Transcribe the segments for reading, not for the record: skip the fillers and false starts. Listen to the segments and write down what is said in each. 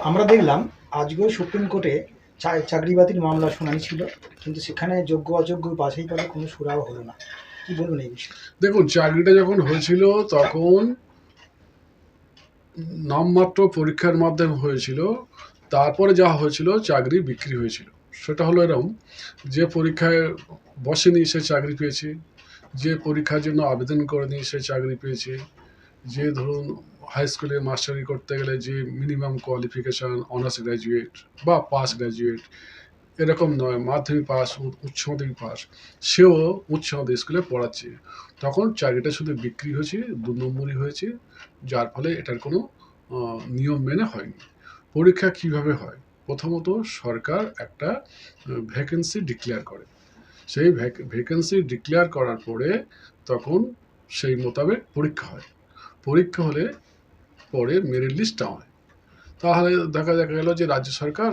আমরা দেখলাম আজকেও সুপ্রিম কোর্টে চাকরি বাতিল মামলা শুনানি ছিল, কিন্তু সেখানে যোগ্য অযোগ্য বাছাই করে কোনো সুরাহা হলো না। কি বলবেন এই বিষয়ে? দেখুন, চাকরিটা যখন হয়েছিল তখন নামমাত্র পরীক্ষার মাধ্যমে হয়েছিল। তারপরে যা হয়েছিল, চাকরি বিক্রি হয়েছিল। সেটা হলো এরকম, যে পরীক্ষায় বসেনি সে চাকরি পেয়েছে, যে পরীক্ষার জন্য আবেদন করেনি সে চাকরি পেয়েছে, যে ধরুন হাই স্কুলে মাস্টারি করতে গেলে যে মিনিমাম কোয়ালিফিকেশান অনার্স গ্র্যাজুয়েট বা পাস গ্র্যাজুয়েট, এরকম নয় মাধ্যমিক পাস, উচ্চ মাধ্যমিক পাস, সেও উচ্চ মাধ্যমিক স্কুলে পড়াচ্ছে, তখন চাকরিটা শুধু বিক্রি হয়েছে, ২ নম্বরই হয়েছে। যার ফলে এটার কোনো নিয়ম মেনে হয়নি। পরীক্ষা কিভাবে হয়? প্রথমত সরকার একটা ভ্যাকেন্সি ডিক্লেয়ার করে। সেই ভ্যাকেন্সি ডিক্লেয়ার করার পরে তখন সেই মোতাবেক পরীক্ষা হয়। পরীক্ষা হলে পরে মেরিট লিস্ট হয়। তাহলে দেখা গেল যে রাজ্য সরকার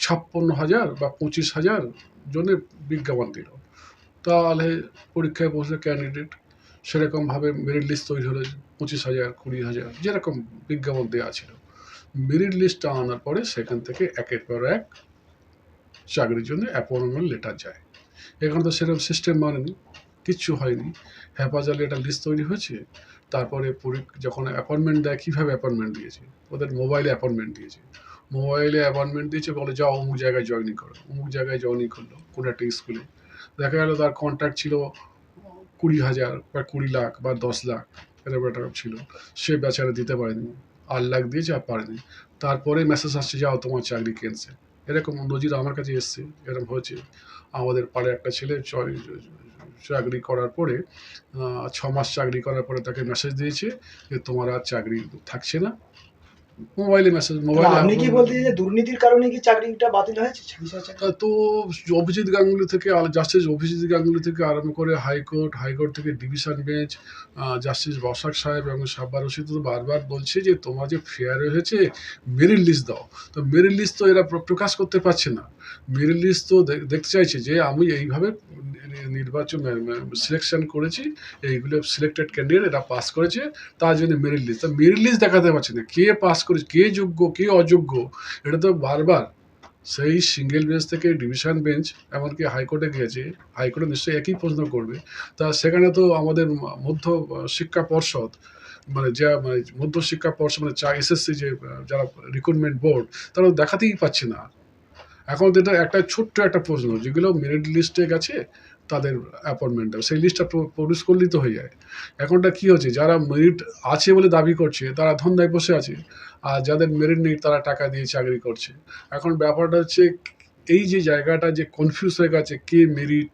৫৬,০০০ বা ২৫,০০০ জনের বিজ্ঞাপন দিল। তাহলে পরীক্ষায় বসলে ক্যান্ডিডেট, সেরকমভাবে মেরিট লিস্ট তৈরি হলো ২৫,০০০, ২০,০০০, যেরকম বিজ্ঞাপন দেওয়া ছিল। মেরিট লিস্টটা আনার পরে সেখান থেকে একের পর এক চাকরির জন্য অ্যাপয়েন্টমেন্ট লেটার যায়। এখানে তো সেরকম সিস্টেম মানেনি, কিচ্ছু হয়নি। হ্যাপাজালি একটা লিস্ট তৈরি হয়েছে। তারপরে যখন অ্যাপয়েন্টমেন্ট দেয়, কীভাবে অ্যাপয়েন্টমেন্ট দিয়েছে? ওদের মোবাইলে অ্যাপয়েন্টমেন্ট দিয়েছে। মোবাইলে অ্যাপয়েন্টমেন্ট দিয়েছে, বলে যাও অমুক জায়গায় জয়েনিং করো। অমুক জায়গায় জয়েনিং করলো কোনো একটা স্কুলে। দেখা গেল তার কন্ট্রাক্ট ছিল ২০,০০০ বা ২০ লাখ বা ১০ লাখ, এরকম একটা ছিল। সে বেচারা দিতে পারেনি, ৮ লাখ দিয়েছে আর পারেনি। তারপরে মেসেজ আসছে, যাও তোমার চাকরি ক্যান্সেল। এরকম নজির আমার কাছে এসছে, এরকম হয়েছে। আমাদের পাড়ায় একটা ছেলে চাকরি করার পরে ৬ মাস চাকরি করার পরে তাকে মেসেজ দিয়েছে যে তোমার আর চাকরি থাকছে না। মোবাইলে মেসেজ, তাহলে মোবাইলে আপনি কি বলতে চাইছেন যে দুর্নীতির কারণে কি চাকরিটা বাতিল হয়েছে? তো অভিজিৎ গাঙ্গুলি থেকে জাস্টিস অভিজিৎ গাঙ্গুলি থেকে আরম্ভ করে হাইকোর্ট, হাইকোর্ট থেকে ডিভিশন বেঞ্চ, জাস্টিস বসাক সাহেব এবং সাব্বার রশিদ তো বারবার বলছে যে তোমার যে ফেয়ার হয়েছে মেরিট লিস্ট দাও। তো মেরিট লিস্ট তো এরা প্রকাশ করতে পারছে না। মেরিট লিস্ট তো দেখতে চাইছে যে আমি এইভাবে নির্বাচন সিলেকশন করেছি, এইগুলো সিলেক্টেড ক্যান্ডিডেট এরা পাস করেছে, তার জন্য মেরিট লিস্ট। তা মেরিট লিস্ট দেখাতে পারছে না, কে পাস করেছে, কে যোগ্য, কে অযোগ্য। এটা তো বারবার সেই সিঙ্গেল বেঞ্চ থেকে ডিভিশন বেঞ্চ, এমনকি হাইকোর্টে গিয়েছে। হাইকোর্টে নিশ্চয়ই একই প্রশ্ন করবে। তা সেখানে তো আমাদের মধ্য শিক্ষা পর্ষদ, মানে যা মানে মধ্য শিক্ষা পর্ষদ, মানে এসএসসি যে যারা রিক্রুটমেন্ট বোর্ড, তারা দেখাতেই পাচ্ছে না। এখন তো এটা একটা ছোট্ট একটা প্রশ্ন, যেগুলো মেরিট লিস্টে গেছে তাদের অ্যাপয়েন্টমেন্ট, সেই লিস্টটা প্রডিউস করলেই তো হয়ে যায়। এখনটা কী হচ্ছে, যারা মেরিট আছে বলে দাবি করছে তারা ধন্দায় বসে আছে, আর যাদের মেরিট নেই তারা টাকা দিয়ে চাকরি করছে। এখন ব্যাপারটা হচ্ছে এই যে জায়গাটা যে কনফিউজ হয়ে গেছে, কে মেরিট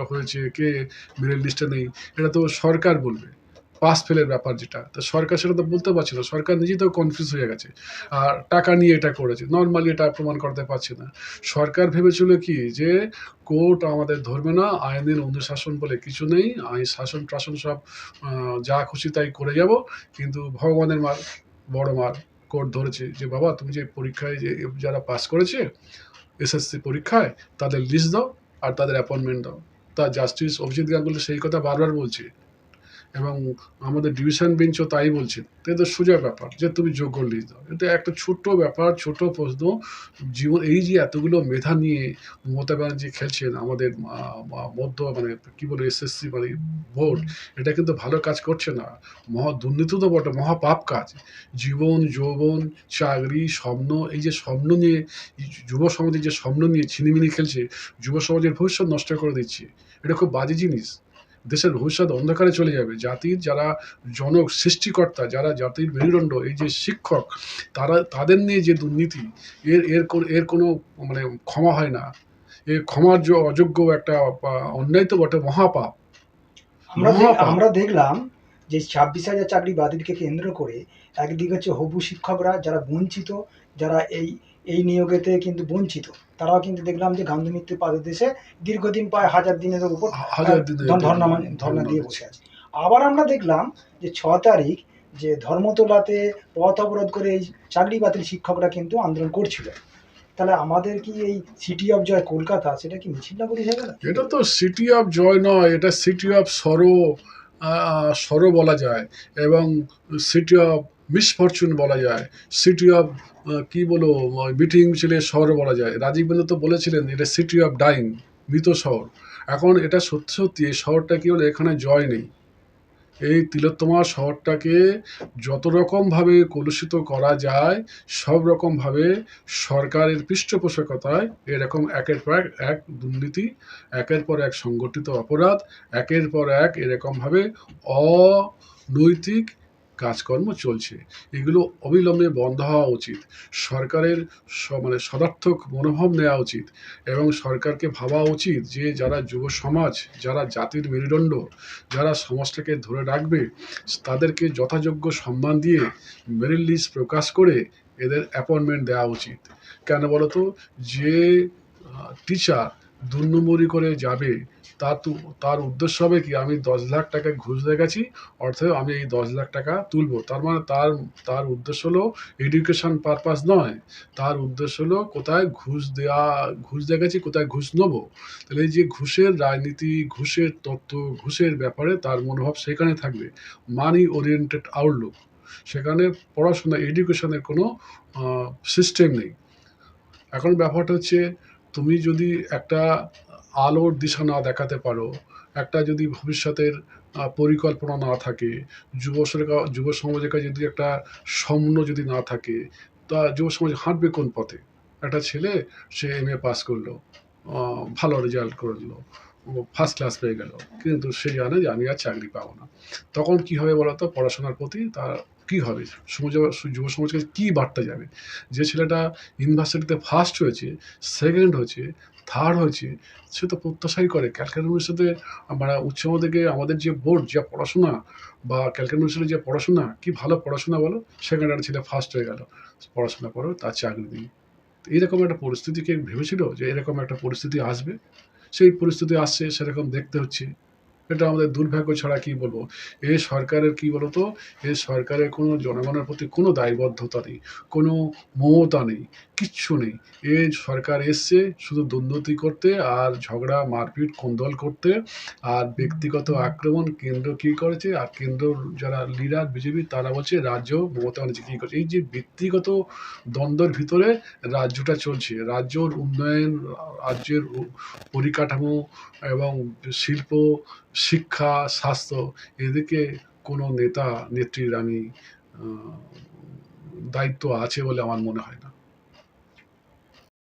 হয়েছে, কে মেরিট লিস্টে নেই, এটা তো সরকার বলবে। পাস ফেলের ব্যাপার যেটা, তো সরকার সেটা তো বলতে পারছে না। সরকার নিজেই তো কনফিউজ হয়ে গেছে, আর টাকা নিয়ে এটা করেছে, নর্মালি এটা প্রমাণ করতে পারছে না। সরকার ভেবেছিল কি যে কোর্ট আমাদের ধরবে না, আইনের অনুশাসন বলে কিছু নেই, আইন শাসন টাসন সব যা খুশি তাই করে যাব। কিন্তু ভগবানের মার, বড় মার, কোর্ট ধরেছে যে বাবা তুমি যে পরীক্ষায় যে যারা পাস করেছে এসএসসি পরীক্ষায়, তাদের লিস্ট দাও আর তাদের অ্যাপয়েন্টমেন্ট দাও। তা জাস্টিস অভিজিৎ গাঙ্গুলি সেই কথা বারবার বলছে, এবং আমাদের ডিভিশন বেঞ্চও তাই বলছে। তো এটা সোজা ব্যাপার যে তুমি যোগ্য লিস্ট দাও। এটা একটা ছোট্ট ব্যাপার, ছোট প্রশ্ন। জীবন এই যে এতগুলো মেধা নিয়ে মমতা ব্যানার্জি খেলছেন, আমাদের মধ্য মানে কি বলে এসএসসি মানে বোর্ড, এটা কিন্তু ভালো কাজ করছে না। মহা দুর্নীতি তো বটে, মহা পাপ কাজ। জীবন, যৌবন, চাকরি, স্বপ্ন, এই যে স্বপ্ন নিয়ে যুব সমাজের যে স্বপ্ন নিয়ে ছিনিমিনি খেলছে, যুব সমাজের ভবিষ্যৎ নষ্ট করে দিচ্ছে। এটা খুব বাজে জিনিস। দেশের ভবিষ্যৎ অন্ধকারে চলে যাবে। জাতির যারা জনক, সৃষ্টিকর্তা, যারা জাতির মেরুদণ্ড, এই যে শিক্ষক, তাদের নিয়ে যে দুর্নীতি, এর কোনো মানে ক্ষমা হয় না। এর ক্ষমার অযোগ্য একটা অন্যায় তো বটে, মহাপাপ। আমরা দেখলাম যে 26,000 চাকরি বাতিলকে কেন্দ্র করে একদিকে হচ্ছে হবু শিক্ষকরা যারা বঞ্চিত, যারা এই এই নিয়োগেতে কিন্তু বঞ্চিত, তারাও কিন্তু দেখলাম যে গান্ধী মৃত্যু পাদদেশে দীর্ঘদিন প্রায় 1000 দিনের উপর হাজার দিনের ধর্ণা দিয়ে বসে আছে। আবার আমরা দেখলাম যে 6 তারিখ যে ধর্মতলাতে পথ অবরোধ করে এই চাকরি বাতিল শিক্ষকরা কিন্তু আন্দোলন করছিল। তাহলে আমাদের কি এই সিটি অফ জয় কলকাতা, সেটা কি মিছিল নগরী হয়ে গেল? এটা তো সিটি অফ জয় নয়, এটা সিটি অফ সরো, সরো বলা যায়, এবং সিটি অফ মিসফরচুন বলা যায়, সিটি অফ কি বলো, মিটিং মিছিলের শহর বলা যায়। রাজীব মেনন তো বলেছিলেন এটা সিটি অফ ডাইং, মৃত শহর। এখন এটা সত্যি সত্যি এই শহরটা কি হলো, এখানে জয় নেই। এই তিলোত্তমা শহরটাকে যত রকমভাবে কলুষিত করা যায়, সব রকমভাবে সরকারের পৃষ্ঠপোষকতায় এরকম একের পর এক দুর্নীতি, একের পর এক সংগঠিত অপরাধ, একের পর এক এরকমভাবে অনৈতিক কাজকর্ম চলছে। এগুলো অবিলম্বে বন্ধ হওয়া উচিত। সরকারের মানে সদার্থক মনোভাব নেওয়া উচিত এবং সরকারকে ভাবা উচিত যে যারা যুব সমাজ, যারা জাতির মেরুদণ্ড, যারা সমাজটাকে ধরে রাখবে, তাদেরকে যথাযোগ্য সম্মান দিয়ে মেরিট লিস্ট প্রকাশ করে এদের অ্যাপয়েন্টমেন্ট দেওয়া উচিত। কেন বলতো, যে টিচার ২ নম্বরি করে যাবে, তার উদ্দেশ্য হবে কি, আমি ১০ লাখ টাকা ঘুষ দিয়ে গেছি, অর্থাৎ আমি এই ১০ লাখ টাকা তুলবো। তার মানে তার উদ্দেশ্য হলো এডুকেশন পারপাস নয়, তার উদ্দেশ্য হলো কোথায় ঘুষ দিয়ে গেছি, কোথায় ঘুষ নেবো। তাহলে এই যে ঘুষের রাজনীতি, ঘুষের তত্ত্ব, ঘুষের ব্যাপারে তার মনোভাব সেখানে থাকবে, মানি ওরিয়েন্টেড আউটলুক। সেখানে পড়াশোনা, এডুকেশনের কোনো সিস্টেম নেই। এখন ব্যাপারটা হচ্ছে, তুমি যদি একটা আলোর দিশা না দেখাতে পারো, একটা যদি ভবিষ্যতের পরিকল্পনা না থাকে, যুব সমাজের কাছে যদি একটা স্বপ্ন যদি না থাকে, তা যুব সমাজ হাঁটবে কোন পথে? একটা ছেলে, সে এমএ পাস করলো, ভালো রেজাল্ট করলো, ফার্স্ট ক্লাস পেয়ে গেল, কিন্তু সে জানে যে আমি আর চাকরি পাবো না। তখন কি হবে বলতো, পড়াশোনার প্রতি তার কি হবে? যুব সমাজকে কি বার্তা যাবে? যে ছেলেটা ইউনিভার্সিটিতে ফার্স্ট হয়েছে, সেকেন্ড হয়েছে, থার্ড হয়েছে, সে তো প্রত্যাশাই করে ক্যালকাটা ইউনিভার্সিটিতে, মানে উচ্চ মাধ্যমিকে আমাদের যে বোর্ড, যা পড়াশোনা, বা ক্যালকাটা ইউনিভার্সিটির যে পড়াশোনা, কি ভালো পড়াশোনা বলো, সেখানে একটা ছেলে ফার্স্ট হয়ে গেল, পড়াশোনা করো, তার চাকরি দিই। এইরকম একটা পরিস্থিতি কে ভেবেছিল যে এরকম একটা পরিস্থিতি আসবে? সেই পরিস্থিতি আসছে, সেরকম দেখতে হচ্ছে। এটা আমাদের দুর্ভাগ্য ছাড়া কি বলবো। এই সরকারের কি বলতো, এই সরকারের কোনো জনগণের প্রতি কোনো দায়বদ্ধতা নেই, কোনো মমতা নেই, কিচ্ছু নেই। এই সরকার এসছে শুধু দুর্নীতি করতে, আর ঝগড়া, মারপিট, কোন্দল করতে, আর ব্যক্তিগত আক্রমণ। কেন্দ্র কি করেছে, আর কেন্দ্র যারা লিডার বিজেপি, তারা বলছে রাজ্য মমতা ব্যানার্জি কি করছে। এই যে ব্যক্তিগত দ্বন্দ্বের ভিতরে রাজ্যটা চলছে। রাজ্যর উন্নয়ন, রাজ্যের পরিকাঠামো এবং শিল্প, শিক্ষা, স্বাস্থ্য, এদিকে কোনো নেতা নেত্রীর আমি দায়িত্ব আছে বলে আমার মনে হয় না।